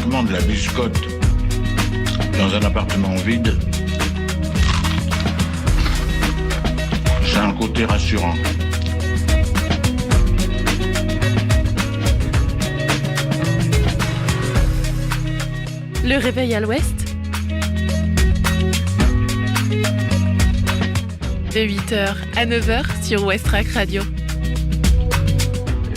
franchement, de la biscotte dans un appartement vide, c'est un côté rassurant. Le réveil à l'ouest, de 8h à 9h sur Westrack Radio.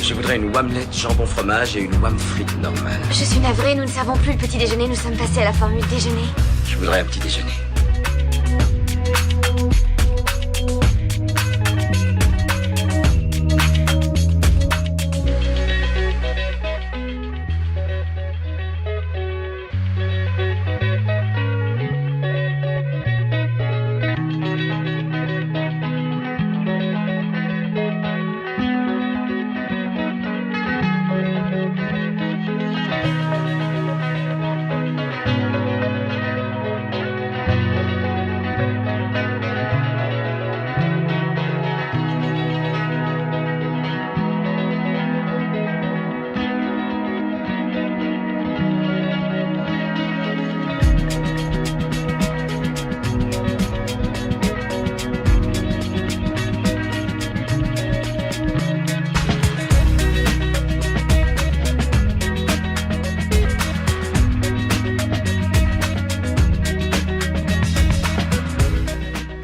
Je voudrais une omelette jambon fromage et une omelette frite normale. Je suis navrée, nous ne savons plus le petit déjeuner, nous sommes passés à la formule déjeuner. Je voudrais un petit déjeuner.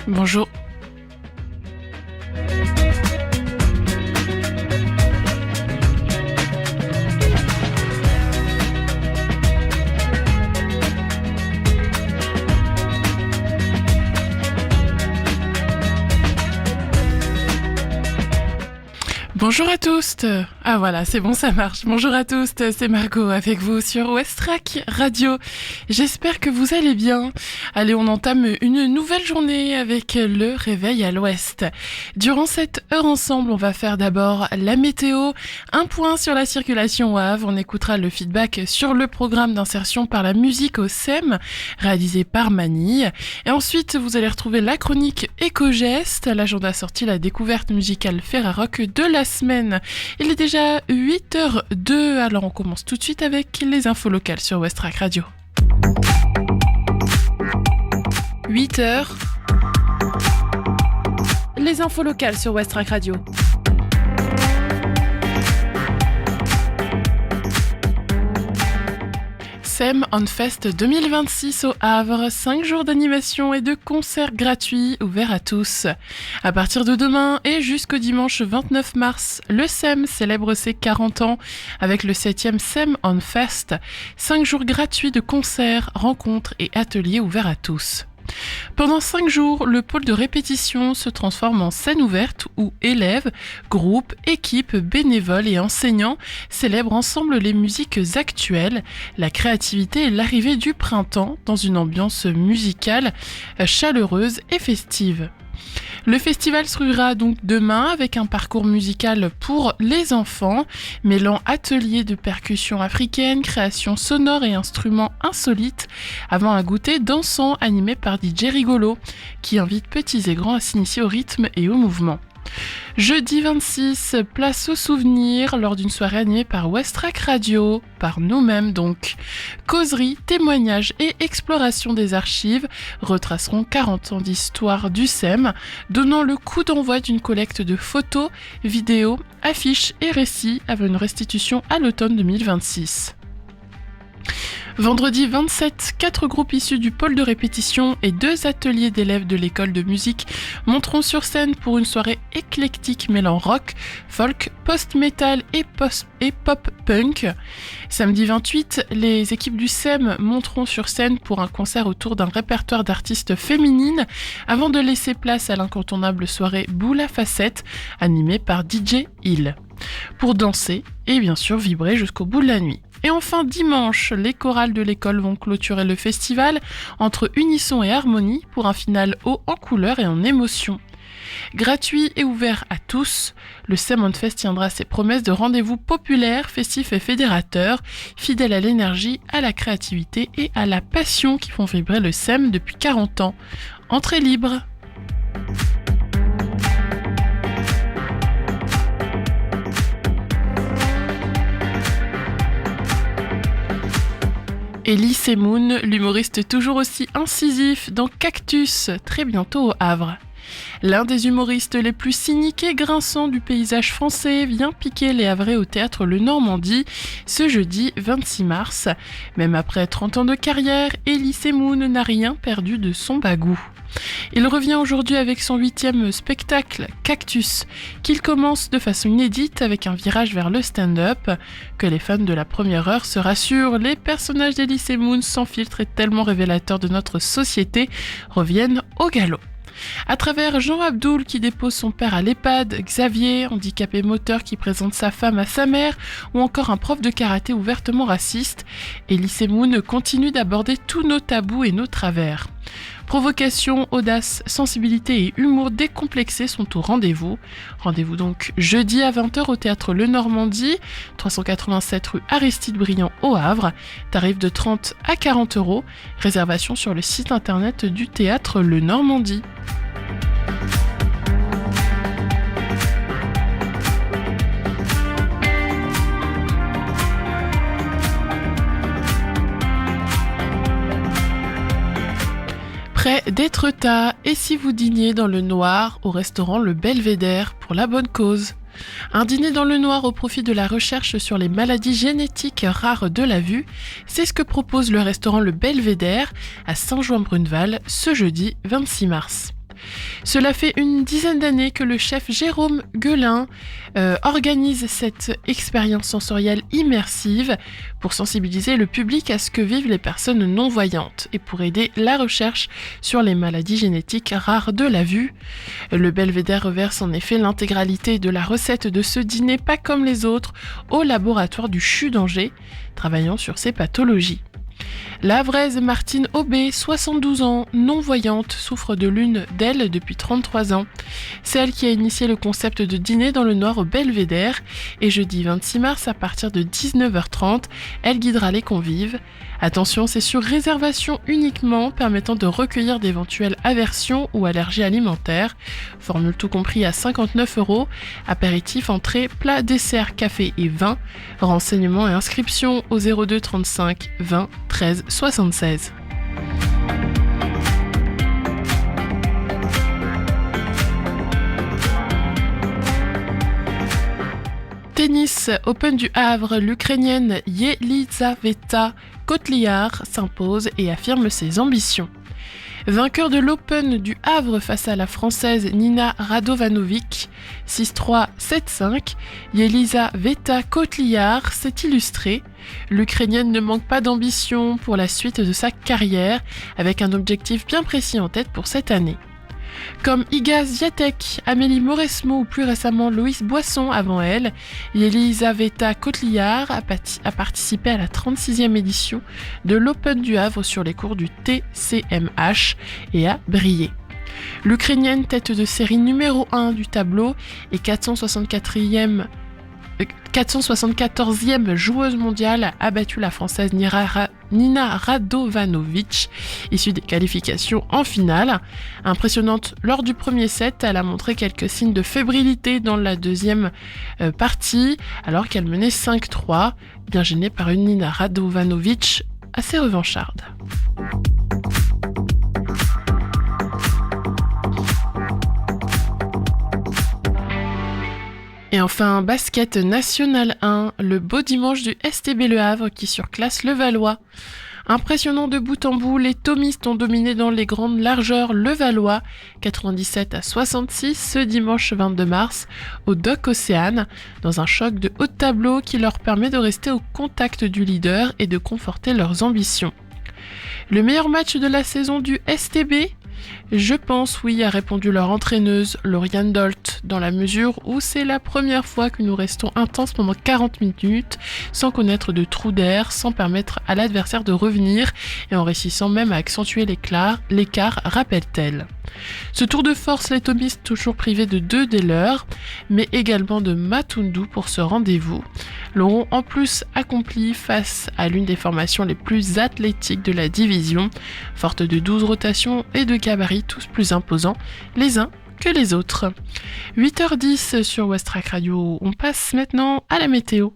Bonjour. Bonjour à tous. Ah voilà, c'est bon, ça marche. Bonjour à tous, c'est Margot avec vous sur Westrack Radio. J'espère que vous allez bien. Allez, on entame une nouvelle journée avec le réveil à l'ouest. Durant cette heure ensemble, on va faire d'abord la météo, un point sur la circulation au Havre. On écoutera le feedback sur le programme d'insertion par la musique au SEM, réalisé par Manille. Et ensuite, vous allez retrouver la chronique Éco-Geste, l'agenda sorti, la découverte musicale Ferrarock de la semaine. Il est déjà 8h02, alors on commence tout de suite avec les infos locales sur Westrack Radio. 8h. Les infos locales sur Westrack Radio. SEM On Fest 2026 au Havre, 5 jours d'animation et de concerts gratuits ouverts à tous. À partir de demain et jusqu'au dimanche 29 mars, le SEM célèbre ses 40 ans avec le 7e SEM On Fest, 5 jours gratuits de concerts, rencontres et ateliers ouverts à tous. Pendant 5 jours, le pôle de répétition se transforme en scène ouverte où élèves, groupes, équipes, bénévoles et enseignants célèbrent ensemble les musiques actuelles, la créativité et l'arrivée du printemps dans une ambiance musicale chaleureuse et festive. Le festival s'ouvrira donc demain avec un parcours musical pour les enfants, mêlant ateliers de percussion africaine, création sonore et instruments insolites, avant un goûter dansant animé par DJ Rigolo, qui invite petits et grands à s'initier au rythme et au mouvement. Jeudi 26, place aux souvenirs lors d'une soirée animée par Westrack Radio, par nous-mêmes donc. Causeries, témoignages et exploration des archives retraceront 40 ans d'histoire du SEM, donnant le coup d'envoi d'une collecte de photos, vidéos, affiches et récits avant une restitution à l'automne 2026. Vendredi 27, 4 groupes issus du pôle de répétition et 2 ateliers d'élèves de l'école de musique monteront sur scène pour une soirée éclectique mêlant rock, folk, post-metal et pop-punk. Samedi 28, les équipes du SEM monteront sur scène pour un concert autour d'un répertoire d'artistes féminines avant de laisser place à l'incontournable soirée Boule à facettes animée par DJ Hill. Pour danser et bien sûr vibrer jusqu'au bout de la nuit. Et enfin dimanche, les chorales de l'école vont clôturer le festival entre unisson et harmonie pour un final haut en couleurs et en émotion. Gratuit et ouvert à tous, le SEM On Fest tiendra ses promesses de rendez-vous populaires, festifs et fédérateurs, fidèles à l'énergie, à la créativité et à la passion qui font vibrer le SEM depuis 40 ans. Entrée libre. Elie Moon, l'humoriste toujours aussi incisif dans Cactus, très bientôt au Havre. L'un des humoristes les plus cyniques et grinçants du paysage français vient piquer les Havrais au théâtre Le Normandie ce jeudi 26 mars. Même après 30 ans de carrière, Elie Moon n'a rien perdu de son bagou. Il revient aujourd'hui avec son 8e spectacle, Cactus, qu'il commence de façon inédite avec un virage vers le stand-up. Que les fans de la première heure se rassurent, les personnages d'Elie Moon sans filtre et tellement révélateurs de notre société reviennent au galop. À travers Jean Abdoul qui dépose son père à l'EHPAD, Xavier, handicapé moteur qui présente sa femme à sa mère, ou encore un prof de karaté ouvertement raciste, Elie Moon continue d'aborder tous nos tabous et nos travers. Provocation, audace, sensibilité et humour décomplexé sont au rendez-vous. Rendez-vous donc jeudi à 20h au théâtre Le Normandie, 387 rue Aristide Briand au Havre. Tarif de 30 à 40 €. Réservation sur le site internet du théâtre Le Normandie. Près d'Étretat, et si vous dîniez dans le noir au restaurant Le Belvédère pour la bonne cause. Un dîner dans le noir au profit de la recherche sur les maladies génétiques rares de la vue, c'est ce que propose le restaurant Le Belvédère à Saint-Jouin-Bruneval ce jeudi 26 mars. Cela fait une dizaine d'années que le chef Jérôme Guelin organise cette expérience sensorielle immersive pour sensibiliser le public à ce que vivent les personnes non-voyantes et pour aider la recherche sur les maladies génétiques rares de la vue. Le Belvédère reverse en effet l'intégralité de la recette de ce dîner pas comme les autres au laboratoire du CHU d'Angers, travaillant sur ces pathologies. La Havraise Martine Aubé, 72 ans, non-voyante, souffre de l'une d'elles depuis 33 ans. C'est elle qui a initié le concept de dîner dans le noir au Belvédère et jeudi 26 mars à partir de 19h30, elle guidera les convives. Attention, c'est sur réservation uniquement, permettant de recueillir d'éventuelles aversions ou allergies alimentaires. Formule tout compris à 59 €. Apéritif, entrée, plat, dessert, café et vin. Renseignements et inscriptions au 02 35 20 13 76. Tennis, Open du Havre, l'Ukrainienne Yelizaveta Kotliyar s'impose et affirme ses ambitions. Vainqueur de l'Open du Havre face à la Française Nina Radovanovic, 6-3, 7-5, Yelizaveta Kotliyar s'est illustrée. L'Ukrainienne ne manque pas d'ambition pour la suite de sa carrière, avec un objectif bien précis en tête pour cette année. Comme Iga Swiatek, Amélie Mauresmo ou plus récemment Loïs Boisson avant elle, Yelizaveta Kotliyar a participé à la 36e édition de l'Open du Havre sur les cours du TCMH et a brillé. L'Ukrainienne tête de série numéro 1 du tableau et 474e joueuse mondiale a battu la Française Nina Radovanovic, issue des qualifications en finale. Impressionnante lors du premier set, elle a montré quelques signes de fébrilité dans la deuxième partie, alors qu'elle menait 5-3, bien gênée par une Nina Radovanovic assez revancharde. Et enfin, basket national 1, le beau dimanche du STB Le Havre qui surclasse le Valois. Impressionnant de bout en bout, les thomistes ont dominé dans les grandes largeurs le Valois, 97-66 ce dimanche 22 mars, au Doc Océane, dans un choc de haut de tableau qui leur permet de rester au contact du leader et de conforter leurs ambitions. Le meilleur match de la saison du STB ? Je pense, oui, a répondu leur entraîneuse, Lauriane Dolt, dans la mesure où c'est la première fois que nous restons intenses pendant 40 minutes, sans connaître de trou d'air, sans permettre à l'adversaire de revenir, et en réussissant même à accentuer l'écart, rappelle-t-elle. Ce tour de force, les thomistes toujours privés de 2 des leurs, mais également de Matundu pour ce rendez-vous, l'auront en plus accompli face à l'une des formations les plus athlétiques de la division, forte de 12 rotations et de gabarits tous plus imposants les uns que les autres. 8h10 sur Westrack Radio, on passe maintenant à la météo.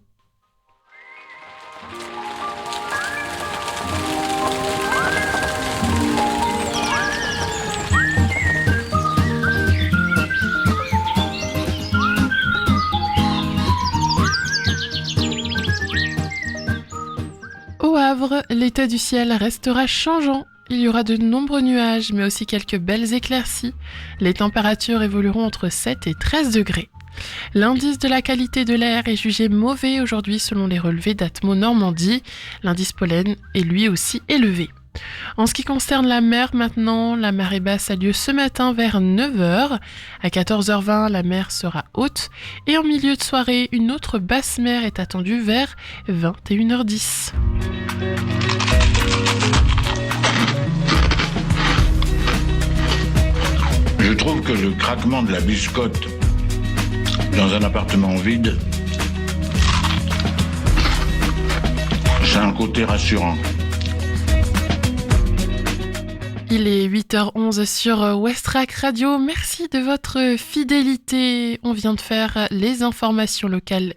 L'état du ciel restera changeant. Il y aura de nombreux nuages, mais aussi quelques belles éclaircies. Les températures évolueront entre 7 et 13 degrés. L'indice de la qualité de l'air est jugé mauvais aujourd'hui selon les relevés d'Atmo Normandie. L'indice pollen est lui aussi élevé. En ce qui concerne la mer maintenant, la marée basse a lieu ce matin vers 9h. À 14h20, la mer sera haute. Et en milieu de soirée, une autre basse mer est attendue vers 21h10. Je trouve que le craquement de la biscotte dans un appartement vide, c'est un côté rassurant. Il est 8h11 sur Westrack Radio. Merci de votre fidélité. On vient de faire les informations locales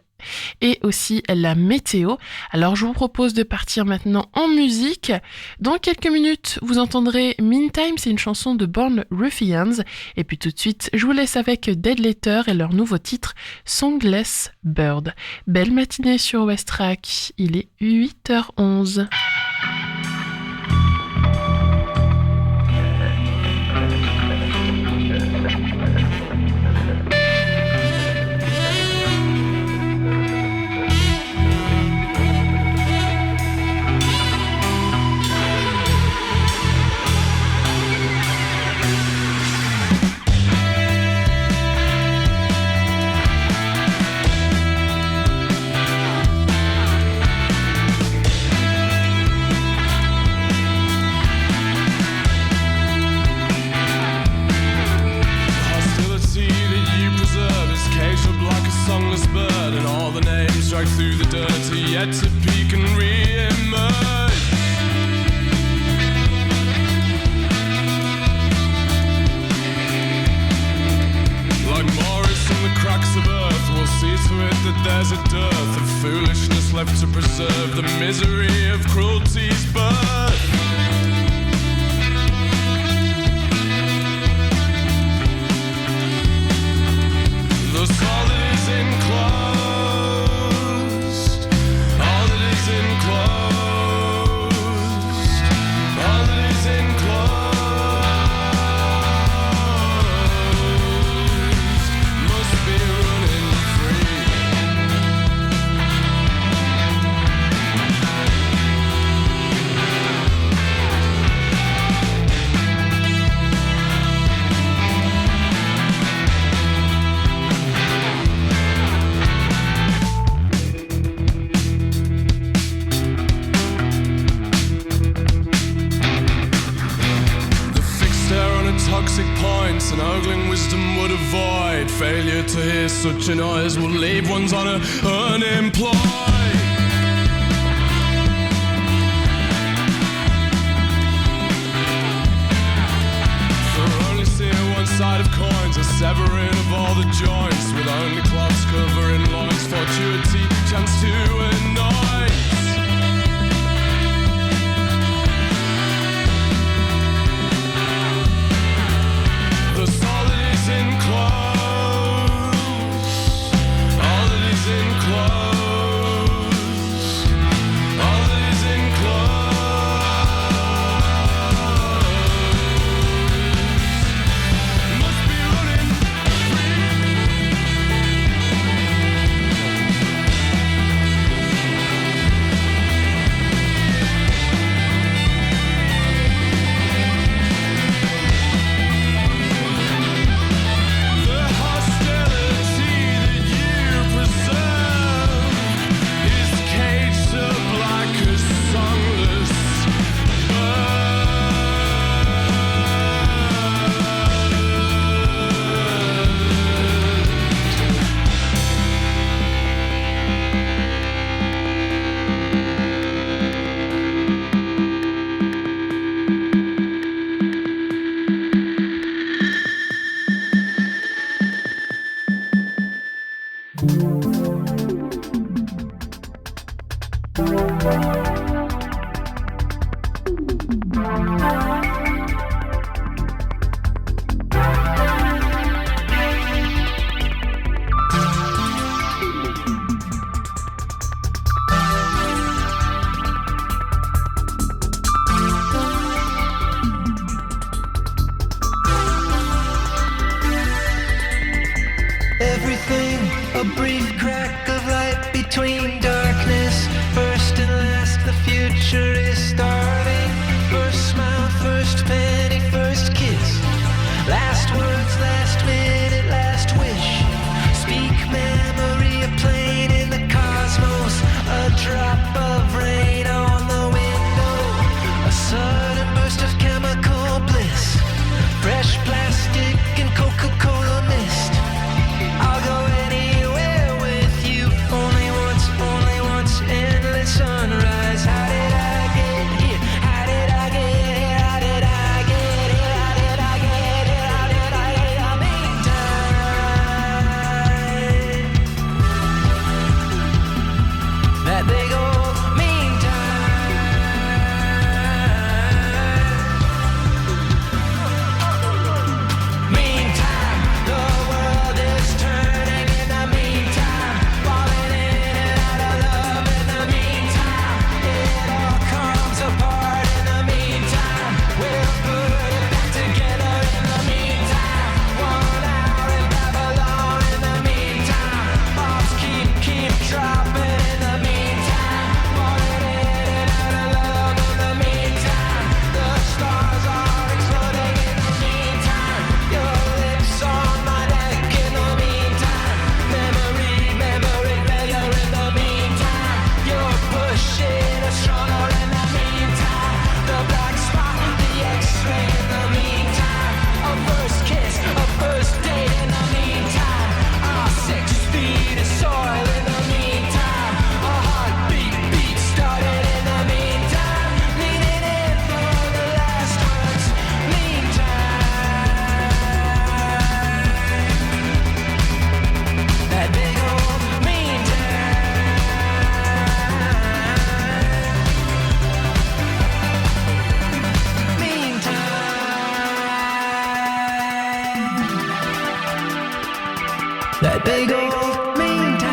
et aussi la météo. Alors je vous propose de partir maintenant en musique. Dans quelques minutes, vous entendrez Meantime, c'est une chanson de Born Ruffians. Et puis tout de suite, je vous laisse avec Dead Letter et leur nouveau titre Songless Bird. Belle matinée sur Westrack. Il est 8h11. Strike through the dirty, yet to peak and re-emerge. Like Morris in the cracks of earth, we'll see to it that there's a dearth of foolishness left to preserve the misery of cruelty's birth. The solid is enclosed. An ogling wisdom would avoid. Failure to hear such a noise will leave one's honour unemployed. For only seeing one side of coins, a severing of all the joints, with only cloths covering loins, fortuity, chance to annoy. The solid is enclosed. All that is enclosed. All that is enclosed must be running free. That big old meantime.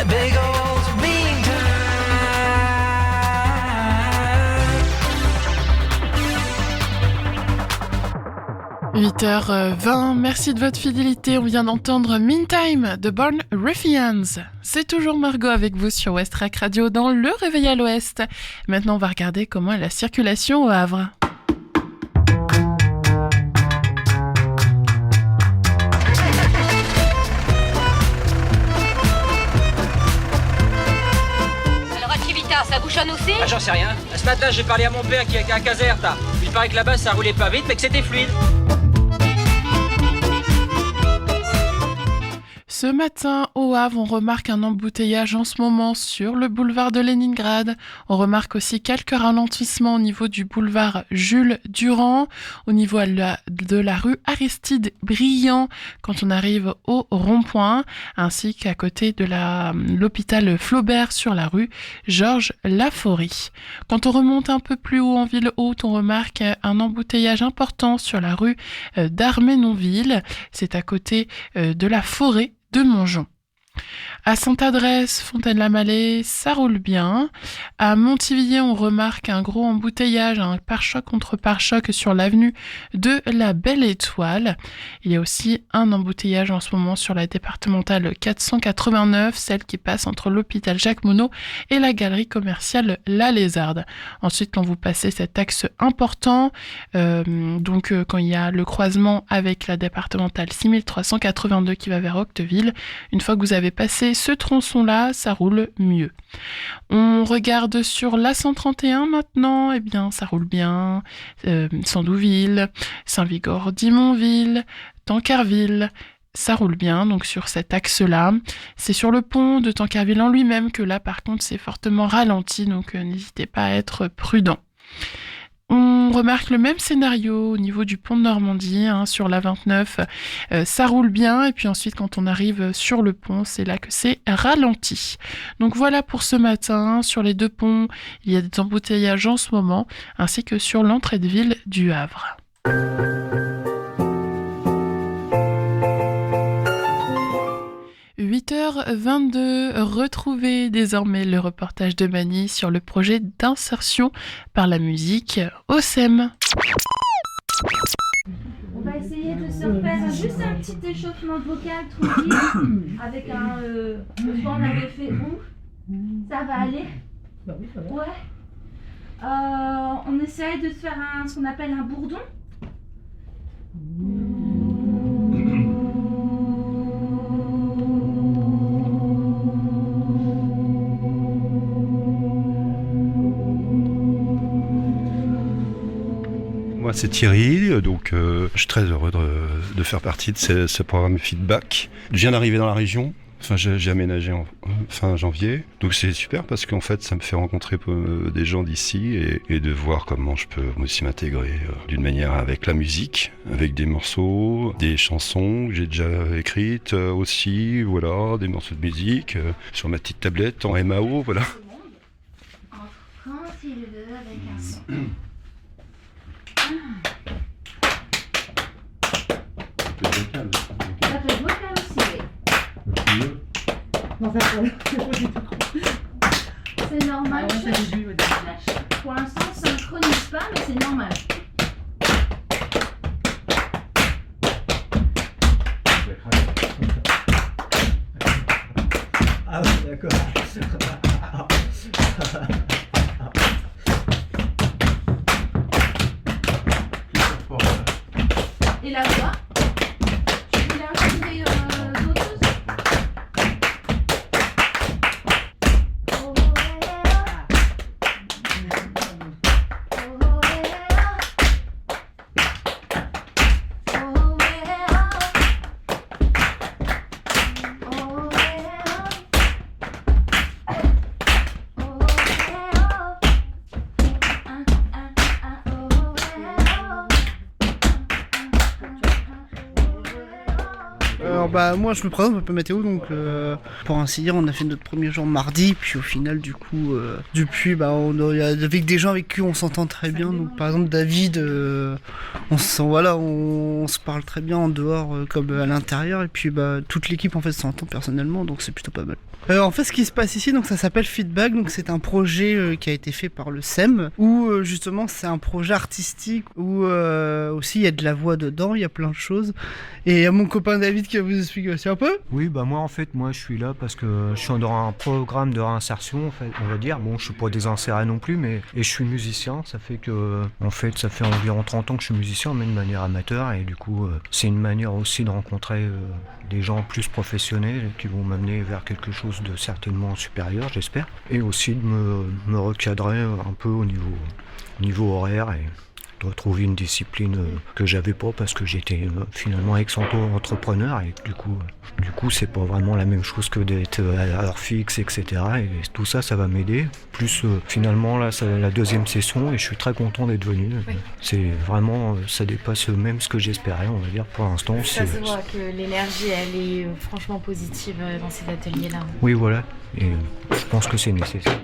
Big old meantime. 8h20, merci de votre fidélité. On vient d'entendre Meantime de Born Ruffians. C'est toujours Margot avec vous sur West Rack Radio dans le Réveil à l'Ouest. Maintenant, on va regarder comment est la circulation au Havre. Ça bouchonne aussi? Ah, j'en sais rien. Ce matin, j'ai parlé à mon père qui est à Caserta. Il paraît que là-bas, ça roulait pas vite, mais que c'était fluide. Ce matin, au Havre, on remarque un embouteillage en ce moment sur le boulevard de Leningrad. On remarque aussi quelques ralentissements au niveau du boulevard Jules Durand, au niveau de la rue Aristide Briand quand on arrive au rond-point, ainsi qu'à côté de l'hôpital Flaubert sur la rue Georges Laforie. Quand on remonte un peu plus haut en ville haute, on remarque un embouteillage important sur la rue d'Arménonville. C'est à côté de la forêt de Montjon. À Sainte-Adresse, Fontaine-la-Mallée, ça roule bien. À Montivilliers, on remarque un gros embouteillage, un pare-choc contre pare-choc sur l'avenue de la Belle Étoile. Il y a aussi un embouteillage en ce moment sur la départementale 489, celle qui passe entre l'hôpital Jacques Monod et la galerie commerciale La Lézarde. Ensuite, quand vous passez cet axe important, quand il y a le croisement avec la départementale 6382 qui va vers Octeville, une fois que vous avez passé ce tronçon-là, ça roule mieux. On regarde sur l'A131 maintenant, eh bien ça roule bien. Sandouville, Saint-Vigor-d'Imonville, Tancarville, ça roule bien, donc sur cet axe-là. C'est sur le pont de Tancarville en lui-même que là, par contre, c'est fortement ralenti, donc n'hésitez pas à être prudent. On remarque le même scénario au niveau du pont de Normandie, sur la 29, ça roule bien, et puis ensuite quand on arrive sur le pont, c'est là que c'est ralenti. Donc voilà pour ce matin, sur les deux ponts, il y a des embouteillages en ce moment, ainsi que sur l'entrée de ville du Havre. 8h22, retrouvez désormais le reportage de Mani sur le projet d'insertion par la musique au SEM. On va essayer de se refaire juste un petit échauffement vocal tranquille avec le soir on avait fait où ça va aller. Ouais. On essaye de se faire ce qu'on appelle un bourdon. moi c'est Thierry, donc je suis très heureux de faire partie de ce programme Feedback. Je viens d'arriver dans la région. Enfin, j'ai aménagé fin janvier, donc c'est super parce qu'en fait ça me fait rencontrer des gens d'ici et de voir comment je peux aussi m'intégrer d'une manière avec la musique, avec des morceaux, des chansons que j'ai déjà écrites aussi, voilà, des morceaux de musique sur ma petite tablette en MAO, voilà. Quand il veut avec un son. Ça peut être vocal aussi, oui. Non, ça c'est normal. Pour l'instant, on ne synchronise pas, mais c'est normal. Ah ouais, d'accord. Et la voix, tu voulais ajouter d'autres choses? Bah moi je me présente un peu Mathéo, donc pour ainsi dire on a fait notre premier jour mardi, puis au final du coup depuis avec des gens avec qui on s'entend très bien, donc par exemple David on se parle très bien en dehors comme à l'intérieur, et puis toute l'équipe en fait s'entend personnellement, donc c'est plutôt pas mal. En fait ce qui se passe ici, donc ça s'appelle Feedback, donc c'est un projet qui a été fait par le SEM, où justement c'est un projet artistique où aussi il y a de la voix dedans, il y a plein de choses, et il y a mon copain David qui va vous expliquer aussi un peu. Oui, moi je suis là parce que je suis dans un programme de réinsertion, en fait, on va dire. Bon, je suis pas désinséré non plus, et je suis musicien, ça fait environ 30 ans que je suis musicien, mais de manière amateur, et du coup c'est une manière aussi de rencontrer des gens plus professionnels qui vont m'amener vers quelque chose de certainement supérieur, j'espère, et aussi de me recadrer un peu au niveau horaire et de retrouver une discipline que j'avais pas parce que j'étais finalement ex-entrepreneur, et du coup c'est pas vraiment la même chose que d'être à heure fixe, etc. Et tout ça va m'aider. Plus finalement là c'est la deuxième session et je suis très content d'être venu. Oui. C'est vraiment, ça dépasse même ce que j'espérais, on va dire, pour l'instant. Ça se voit que l'énergie elle est franchement positive dans ces ateliers-là. Oui, voilà, et je pense que c'est nécessaire.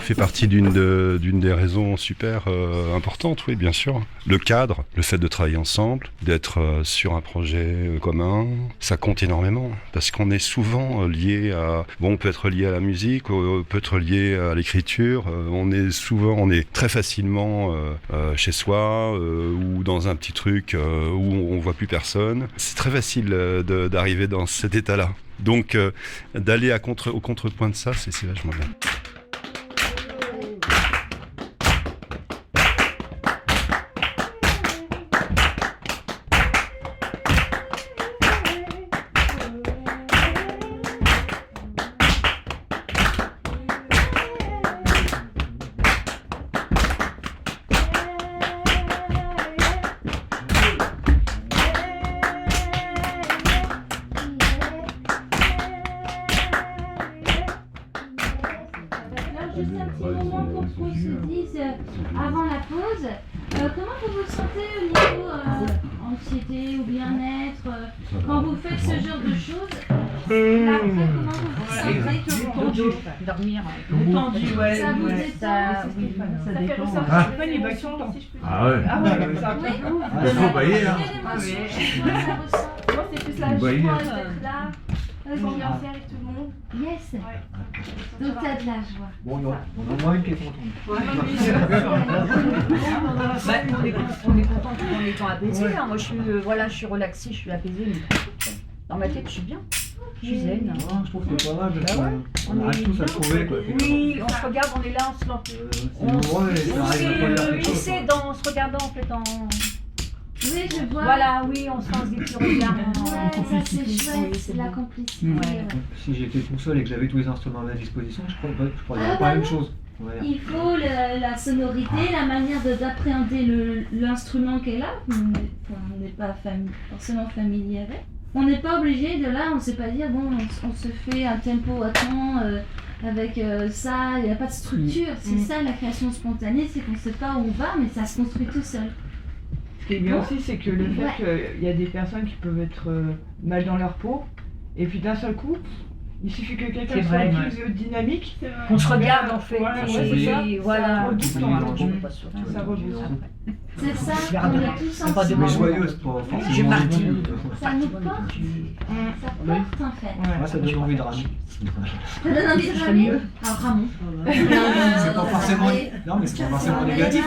Fait partie d'une des raisons super importantes, oui, bien sûr. Le cadre, le fait de travailler ensemble, d'être sur un projet commun, ça compte énormément, parce qu'on est souvent lié on peut être lié à la musique, on peut être lié à l'écriture, on est très facilement chez soi ou dans un petit truc où on voit plus personne. C'est très facile d'arriver dans cet état-là. Donc d'aller au contrepoint de ça, c'est vachement bien. Juste un petit moment pour qu'on se dise avant la pause. Comment vous vous sentez au niveau anxiété ou bien-être quand vous faites ce genre de choses? Après, comment vous vous c'est vrai que détendu, dormir. détendu, ouais. Ça vous Ça, détend, oui, ça ça fait détend. ressortir Ah. plein d'émotions, si je peux dire. Ah ouais. Ah ouais, ça Ouais. ouvre. Ah, faut bailler, hein. Plein d'émotions, je sais pas, ça ressort. Moi, c'est plus la Faut bailler. joie d'être là, d'ambiancer avec tout le monde. Yes. Donc t'as de la joie. Bon, non, on en a une qui est contente. On est content tout en étant apaisé. Ouais. Hein. Moi, je suis relaxée, je suis apaisée. Mais dans ma tête, je suis bien. Je suis zen. Je trouve que c'est pas mal parce Bah ouais. qu'on arrive tous à se trouver, quoi. Oui, on se regarde, on est là, on se lance. C'est heureux et ça arrive à produire quelque chose. C'est en se regardant en fait en. Oui, je vois. Voilà, oui, on se lance des petits regards. Ouais, ça c'est chouette, c'est la complicité. Ouais. Si j'étais tout seul et que j'avais tous les instruments à ma disposition, je crois Ah, pas la même non. chose. on va dire. Il faut la sonorité, la manière d'appréhender l'instrument qui est là. On n'est pas forcément familier avec. On n'est pas obligé de là, on ne sait pas dire, bon, on se fait un tempo à temps avec ça, il n'y a pas de structure. C'est ça la création spontanée, c'est qu'on ne sait pas où on va, mais ça se construit tout seul. Ce qui est bien aussi, c'est que le fait qu'il y a des personnes qui peuvent être mal dans leur peau, et puis d'un seul coup, il suffit que quelqu'un soit plus dynamique. On se regarde en fait. Voilà, c'est ça. Voilà. Ça rebousse. C'est ça, on est tous ensemble. Mais joyeuse, pas forcément. J'ai parti. Ça nous porte. Ça porte en fait. Ouais, ça donne envie de ramer. Ça donne envie de ramer. Alors Ramon. C'est pas forcément. Non, mais c'est pas forcément négatif.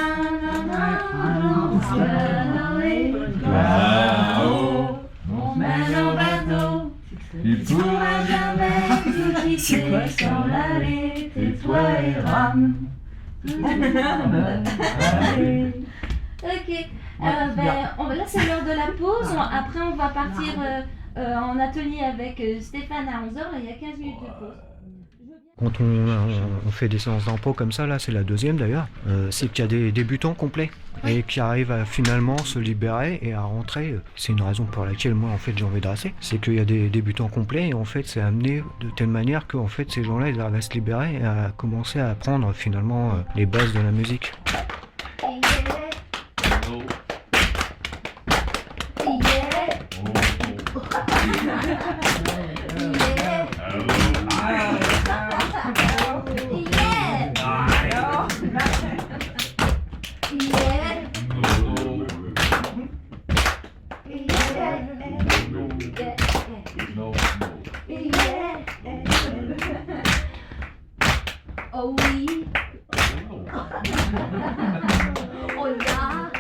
Là-haut, on mène au bateau. il pourra jamais tout quitter sans l'aller, tais-toi et rame. Ok, là c'est l'heure de la pause. Après on va partir en atelier avec Stéphane à 11h. Là il y a 15 minutes de pause. Quand on fait des séances d'impro comme ça, là c'est la deuxième d'ailleurs, c'est qu'il y a des débutants complets et qui arrivent à finalement se libérer et à rentrer. C'est une raison pour laquelle moi en fait j'ai envie de racer, c'est qu'il y a des débutants complets et en fait c'est amené de telle manière que en fait ces gens-là ils arrivent à se libérer et à commencer à apprendre finalement les bases de la musique. Oh oui. Oh là.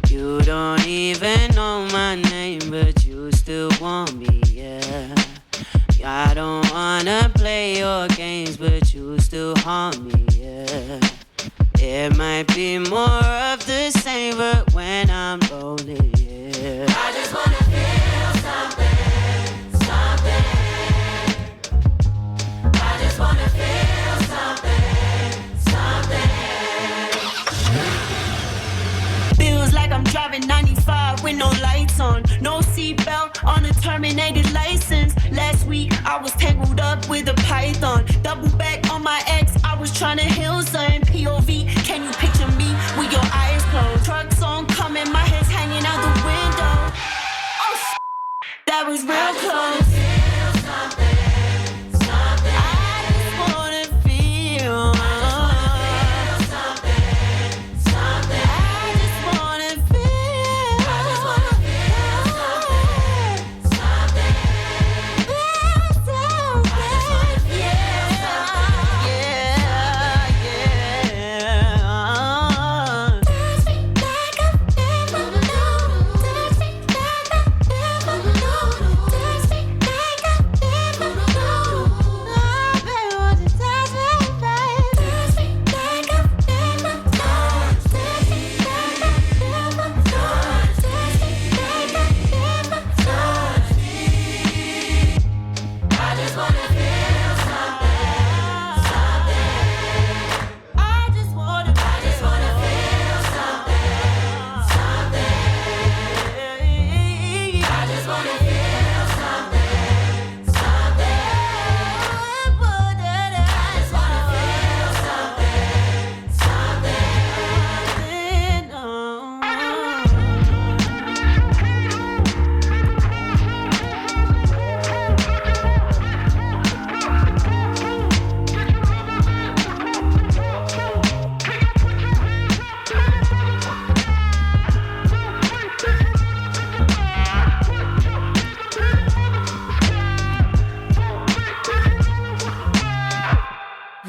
You don't even know my name, but you still want me, yeah. I don't wanna play your games, but you still haunt me, yeah. It might be more of the same, but when I'm lonely, yeah. I just wanna feel something, something. I just wanna feel something, something. Feels like I'm driving 95 with no lights on, no seatbelt on a terminated license. Last week I was tangled up with a python, double back on my ex. I was trying to heal something. POV, can you picture me with your eyes closed? Trucks on coming, my head's hanging out the window. Oh, that was real close.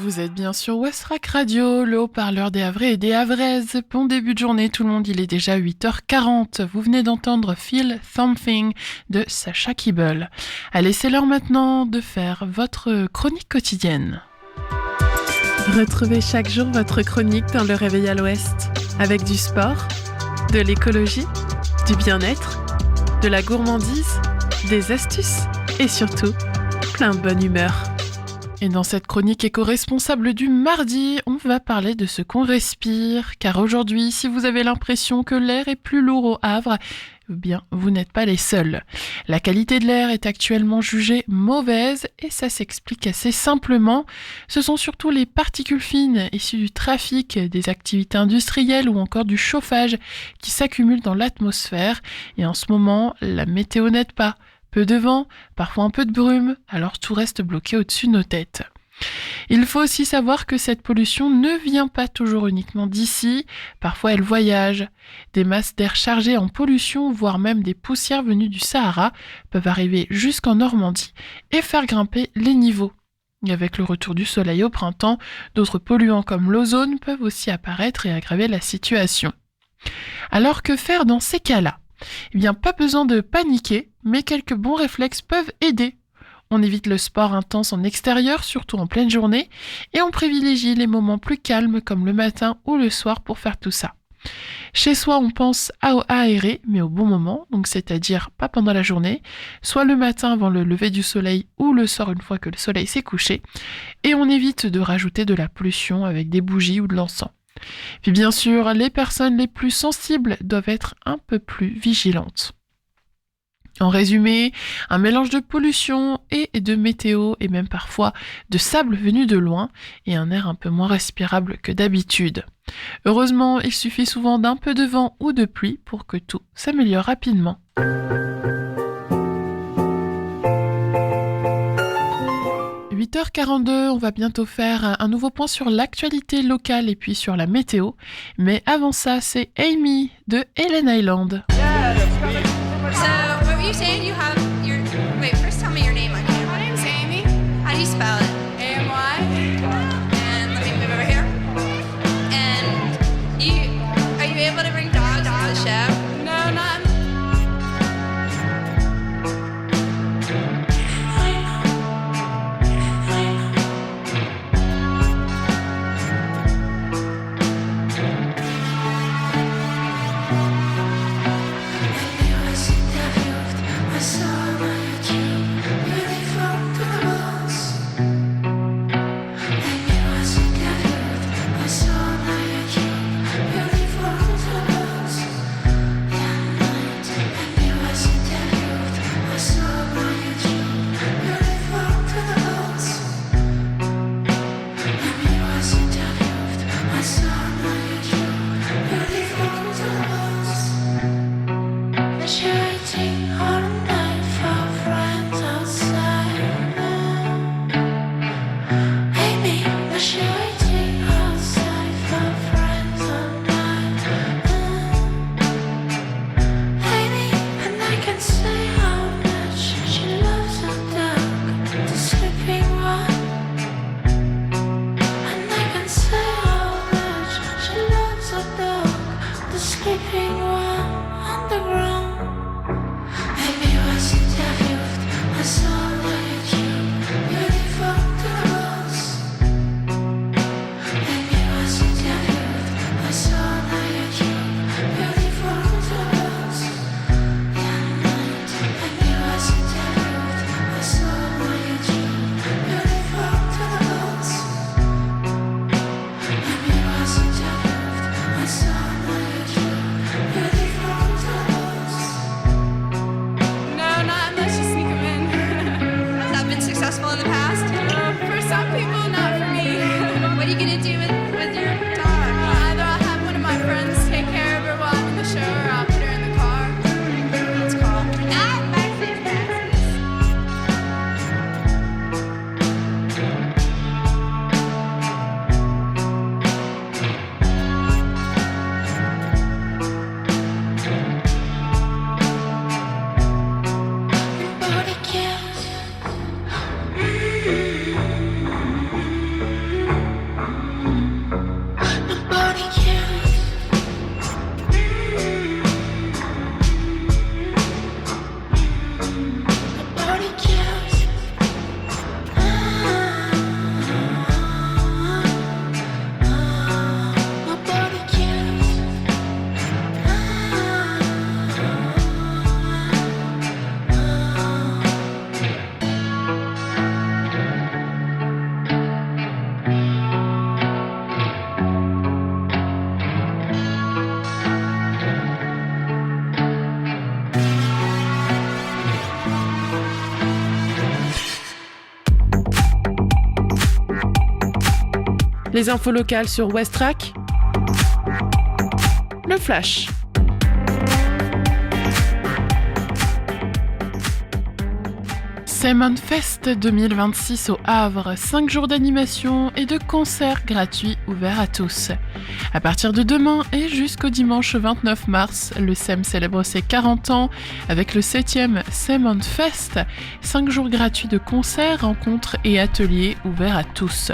Vous êtes bien sur Westrock Radio, le haut-parleur des Havrais et des Havraises. Bon début de journée tout le monde, il est déjà 8h40. Vous venez d'entendre Feel Something de Sacha Kibble. Allez, c'est l'heure maintenant de faire votre chronique quotidienne. Retrouvez chaque jour votre chronique dans le Réveil à l'Ouest. Avec du sport, de l'écologie, du bien-être, de la gourmandise, des astuces et surtout, plein de bonne humeur. Et dans cette chronique éco-responsable du mardi, on va parler de ce qu'on respire. Car aujourd'hui, si vous avez l'impression que l'air est plus lourd au Havre, bien, vous n'êtes pas les seuls. La qualité de l'air est actuellement jugée mauvaise et ça s'explique assez simplement. Ce sont surtout les particules fines issues du trafic, des activités industrielles ou encore du chauffage qui s'accumulent dans l'atmosphère. Et en ce moment, la météo n'aide pas. Peu de vent, parfois un peu de brume, alors tout reste bloqué au-dessus de nos têtes. Il faut aussi savoir que cette pollution ne vient pas toujours uniquement d'ici, parfois elle voyage. Des masses d'air chargées en pollution, voire même des poussières venues du Sahara, peuvent arriver jusqu'en Normandie et faire grimper les niveaux. Et avec le retour du soleil au printemps, d'autres polluants comme l'ozone peuvent aussi apparaître et aggraver la situation. Alors que faire dans ces cas-là ? Eh bien, pas besoin de paniquer, mais quelques bons réflexes peuvent aider. On évite le sport intense en extérieur, surtout en pleine journée, et on privilégie les moments plus calmes comme le matin ou le soir pour faire tout ça. Chez soi, on pense à aérer, mais au bon moment, donc c'est-à-dire pas pendant la journée, soit le matin avant le lever du soleil ou le soir une fois que le soleil s'est couché, et on évite de rajouter de la pollution avec des bougies ou de l'encens. Puis bien sûr, les personnes les plus sensibles doivent être un peu plus vigilantes. En résumé, un mélange de pollution et de météo et même parfois de sable venu de loin et un air un peu moins respirable que d'habitude. Heureusement, il suffit souvent d'un peu de vent ou de pluie pour que tout s'améliore rapidement. « 8h42, on va bientôt faire un nouveau point sur l'actualité locale et puis sur la météo. Mais avant ça, c'est Amy de Ellen Island. So, what were you saying? You have your... Wait, first tell me your name again. My name's Amy. How do you spell it? A-M-Y. And let me move over here. And are you able to bring dogs to the show? No, not... Sleeping one on the ground. Les infos locales sur Westrack. Le Flash. Salmon Fest 2026 au Havre, 5 jours d'animation et de concerts gratuits ouverts à tous. À partir de demain et jusqu'au dimanche 29 mars, le SEM célèbre ses 40 ans avec le 7e Salmon Fest, 5 jours gratuits de concerts, rencontres et ateliers ouverts à tous.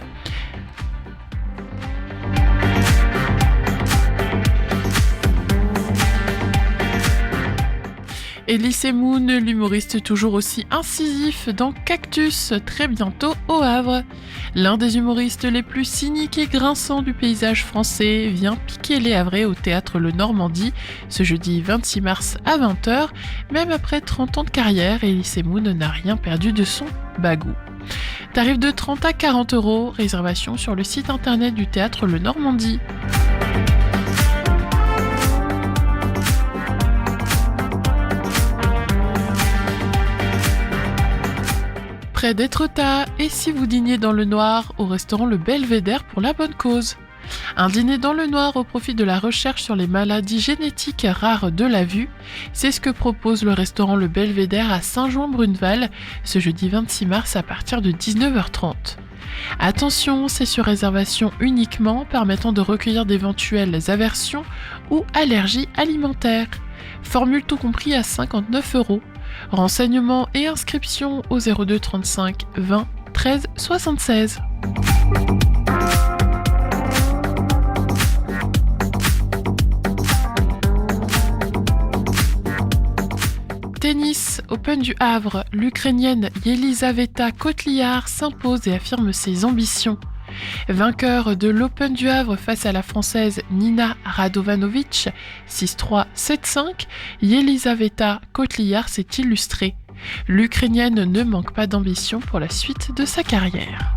Elie Moon, l'humoriste toujours aussi incisif dans Cactus, très bientôt au Havre. L'un des humoristes les plus cyniques et grinçants du paysage français vient piquer les Havrais au théâtre Le Normandie ce jeudi 26 mars à 20h. Même après 30 ans de carrière, Elie Moon n'a rien perdu de son bagou. Tarif de 30 à 40 €, réservation sur le site internet du théâtre Le Normandie. Près d'Étretat, et si vous dîniez dans le noir au restaurant Le Belvédère pour la bonne cause. Un dîner dans le noir au profit de la recherche sur les maladies génétiques rares de la vue, c'est ce que propose le restaurant Le Belvédère à Saint-Jouan-Bruneval ce jeudi 26 mars à partir de 19h30. Attention, c'est sur réservation uniquement, permettant de recueillir d'éventuelles aversions ou allergies alimentaires. Formule tout compris à 59 €. Renseignements et inscriptions au 02 35 20 13 76. Tennis, Open du Havre, l'Ukrainienne Yelizaveta Kotliyar s'impose et affirme ses ambitions. Vainqueur de l'Open du Havre face à la Française Nina Radovanovic, 6-3, 7-5, Yelizaveta Kotliyar s'est illustrée. L'Ukrainienne ne manque pas d'ambition pour la suite de sa carrière.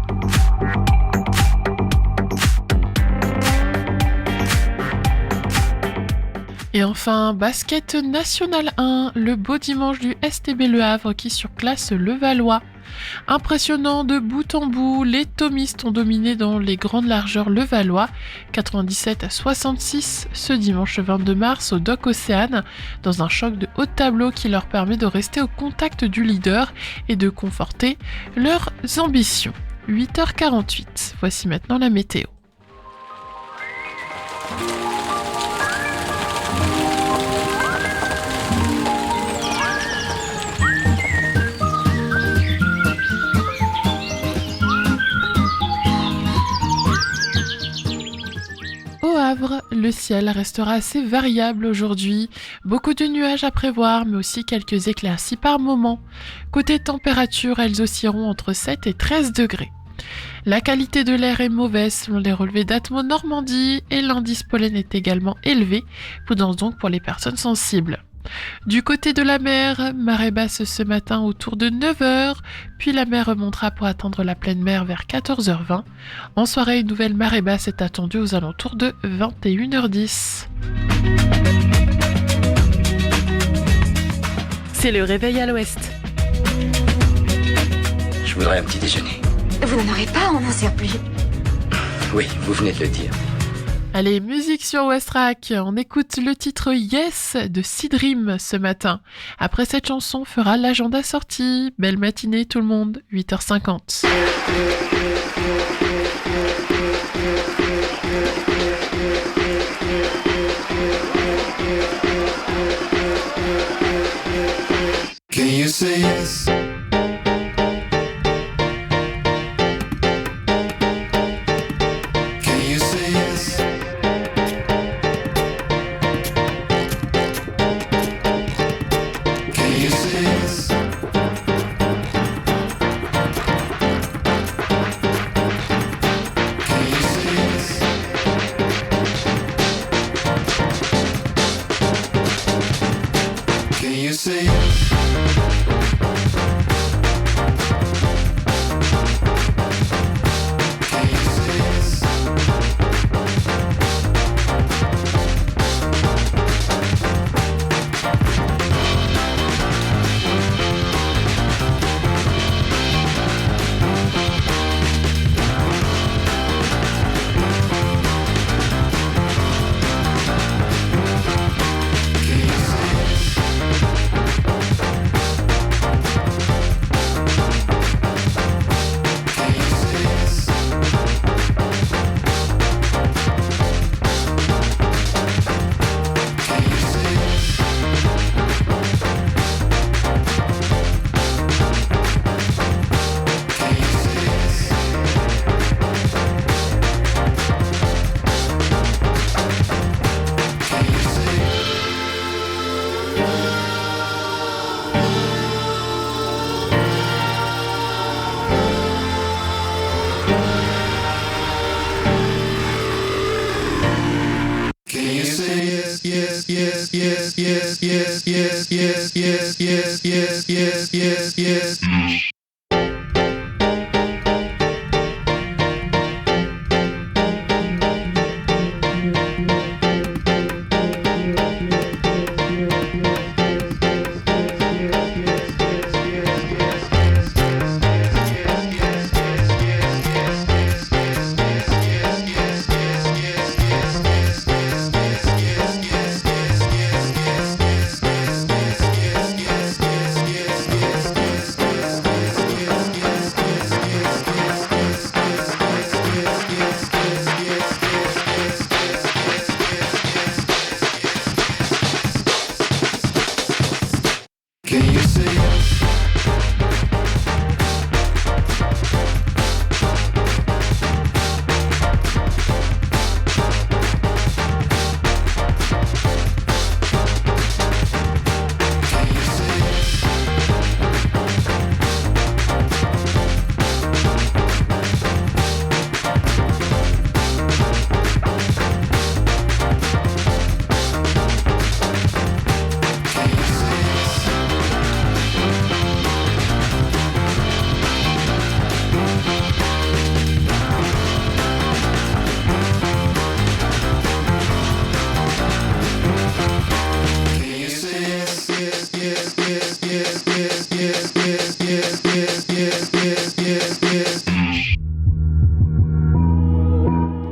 Et enfin, basket national 1, le beau dimanche du STB Le Havre qui surclasse le Valois. Impressionnant de bout en bout, les thomistes ont dominé dans les grandes largeurs le Valois, 97 à 66 ce dimanche 22 mars au Dock Océane, dans un choc de haut tableau qui leur permet de rester au contact du leader et de conforter leurs ambitions. 8h48, voici maintenant la météo. Le ciel restera assez variable aujourd'hui, beaucoup de nuages à prévoir mais aussi quelques éclaircies par moment. Côté température, elles oscilleront entre 7 et 13 degrés. La qualité de l'air est mauvaise selon les relevés d'Atmo Normandie et l'indice pollen est également élevé, prudence donc pour les personnes sensibles. Du côté de la mer, marée basse ce matin autour de 9h, puis la mer remontera pour atteindre la pleine mer vers 14h20. En soirée, une nouvelle marée basse est attendue aux alentours de 21h10. C'est le réveil à l'ouest. Je voudrais un petit déjeuner. Vous n'en aurez pas, on n'en sert plus. Oui, vous venez de le dire. Allez, musique sur Westrack, on écoute le titre Yes de Sidrim ce matin. Après cette chanson, on fera l'agenda sortie. Belle matinée tout le monde, 8h50. Can you say yes?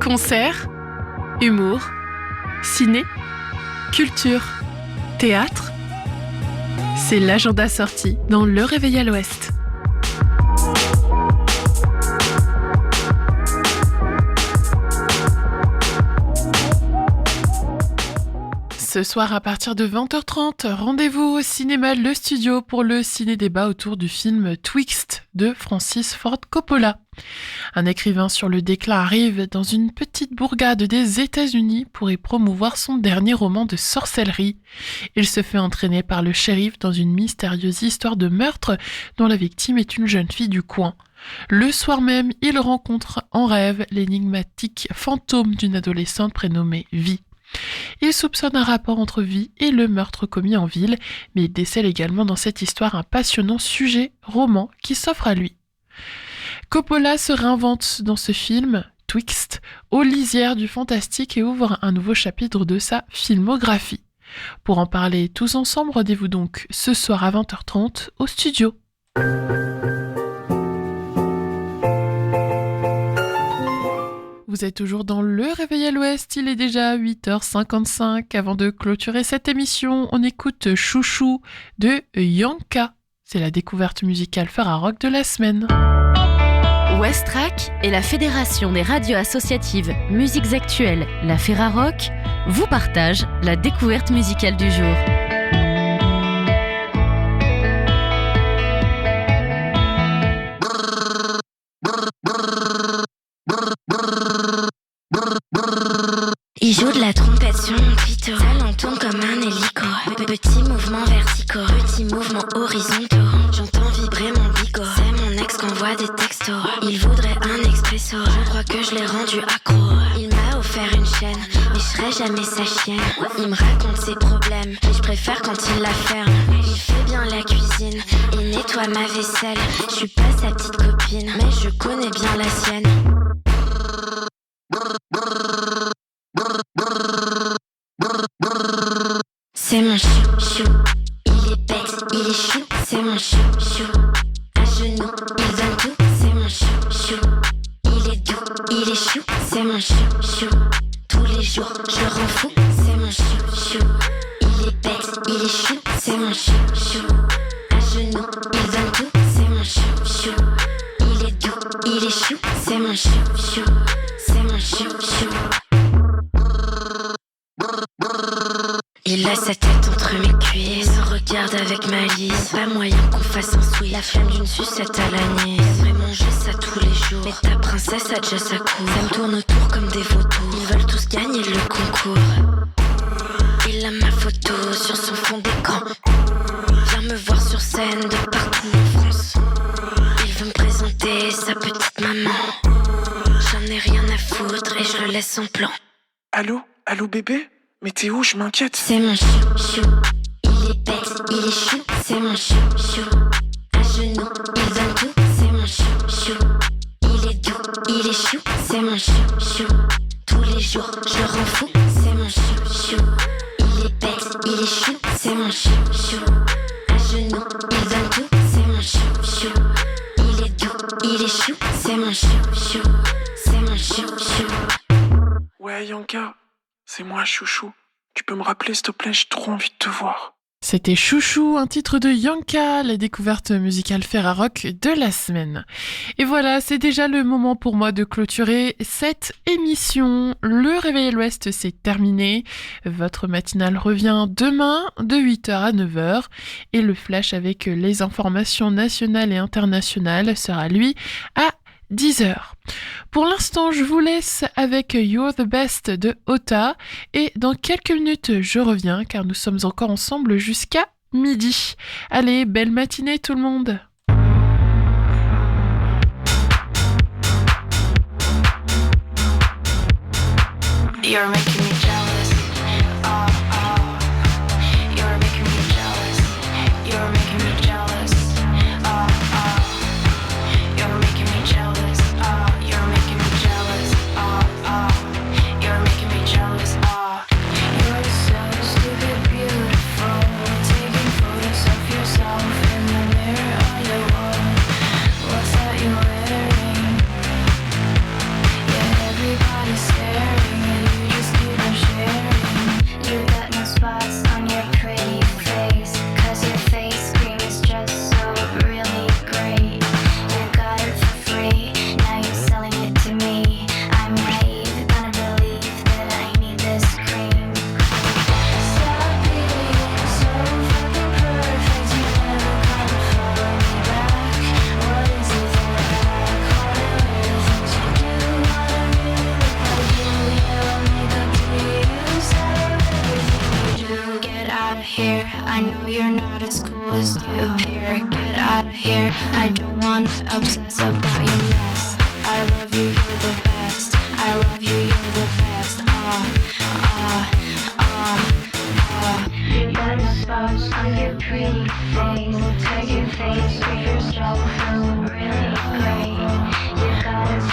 Concerts, humour, ciné, culture, théâtre. C'est l'agenda sorti dans Le Réveil à l'Ouest. Ce soir à partir de 20h30, rendez-vous au cinéma Le Studio pour le ciné-débat autour du film Twixt de Francis Ford Coppola. Un écrivain sur le déclin arrive dans une petite bourgade des États-Unis pour y promouvoir son dernier roman de sorcellerie. Il se fait entraîner par le shérif dans une mystérieuse histoire de meurtre dont la victime est une jeune fille du coin. Le soir même, il rencontre en rêve l'énigmatique fantôme d'une adolescente prénommée Vi. Il soupçonne un rapport entre Vi et le meurtre commis en ville, mais il décèle également dans cette histoire un passionnant sujet roman qui s'offre à lui. Coppola se réinvente dans ce film, Twixt, aux lisières du fantastique et ouvre un nouveau chapitre de sa filmographie. Pour en parler tous ensemble, rendez-vous donc ce soir à 20h30 au studio. Vous êtes toujours dans Le Réveil à l'Ouest, il est déjà 8h55. Avant de clôturer cette émission, on écoute Chouchou de Yanka. C'est la découverte musicale Ferrarock de la semaine. Westrack et la Fédération des radios associatives Musiques Actuelles, la Ferrarock, vous partagent la découverte musicale du jour. Il joue de la trompette sur mon clito. Ça l'entourne comme un hélico. Petits mouvements verticaux, petits mouvements horizontaux. J'entends vibrer mon bigot. C'est mon ex qu'envoie des textos. Il voudrait un expresso. Je crois que je l'ai rendu accro. Il m'a offert une chaîne, mais je serai jamais sa chienne. Il me raconte ses problèmes, mais je préfère quand il la ferme. Il fait bien la cuisine et nettoie ma vaisselle. Je suis pas sa petite copine, mais je connais bien la sienne. C'est mon chou-chou, il est bête, il est chou. C'est mon chou-chou, à genoux, il donne tout. C'est mon chou-chou, il est doux, il est chou. C'est mon chou-chou, tous les jours je le rends fou. C'est mon chou-chou, il est bête, il est chou. C'est mon chou-chou, à genoux, il donne tout. C'est mon chou-chou, il est doux, il est chou. C'est mon chou-chou, c'est mon chou-chou. Il a sa tête entre mes cuisses, se regarde avec malice. Pas moyen qu'on fasse un switch. La flamme d'une sucette à l'anis. J'aimerais manger ça tous les jours, mais ta princesse a déjà sa cour. Ça me tourne autour comme des vautours. Ils veulent tous gagner le concours. Il a ma photo sur son fond d'écran. Viens me voir sur scène de partout en France. Il veut me présenter sa petite maman. J'en ai rien à foutre et je le laisse en plan. Allô bébé? Mais t'es où? Je m'inquiète. C'est mon chou, il est bête, il est chou. C'est mon chou, à genoux, il donne tout. C'est mon chou, il est doux, il est chou. C'est mon chou, tous les jours, je le rends fou. C'est mon chou, il est bête, il est chou. C'est mon chou, à genoux, il donne tout. C'est mon chou, il est doux, il est chou. C'est mon chou, c'est mon chou. Ouais, Yanka, c'est moi, Chouchou. Tu peux me rappeler, s'il te plaît, j'ai trop envie de te voir. C'était Chouchou, un titre de Yanka, la découverte musicale Ferrarock de la semaine. Et voilà, c'est déjà le moment pour moi de clôturer cette émission. Le Réveil à l'Ouest, c'est terminé. Votre matinale revient demain de 8h à 9h. Et le flash avec les informations nationales et internationales sera, lui, à 10h. Pour l'instant, je vous laisse avec You're the Best de Ota et dans quelques minutes, je reviens car nous sommes encore ensemble jusqu'à midi. Allez, belle matinée tout le monde. You're making me jealous. Oh, oh. You're making me jealous. You're making me jealous. Oh, oh. You're making me jealous. Oh, you're making me jealous. Oh, oh. You're making me jealous. Oh, you're so stupid beautiful. Taking photos of yourself in the mirror on the wall. What's that you're wearing? Yeah, everybody's staring and you just keep on sharing. You got no spots on your pretty face, 'cause your face cream is just so really great. You got it for free, now you're selling it to me. I'm naive, gonna believe that I need this cream. Stop being so fucking perfect, you never gonna follow me back. What is it that I call it? What are the things you do? Wanna really look like Julia, makeup to you, set up everything you do. Get out of here, I know you're not as cool as you appear. Get out of here, I don't wanna obsess about your mess. I love you, you're the best. I love you, you're the best. You got no spots on your pretty face. Take your face, make yourself feel really great. You got it,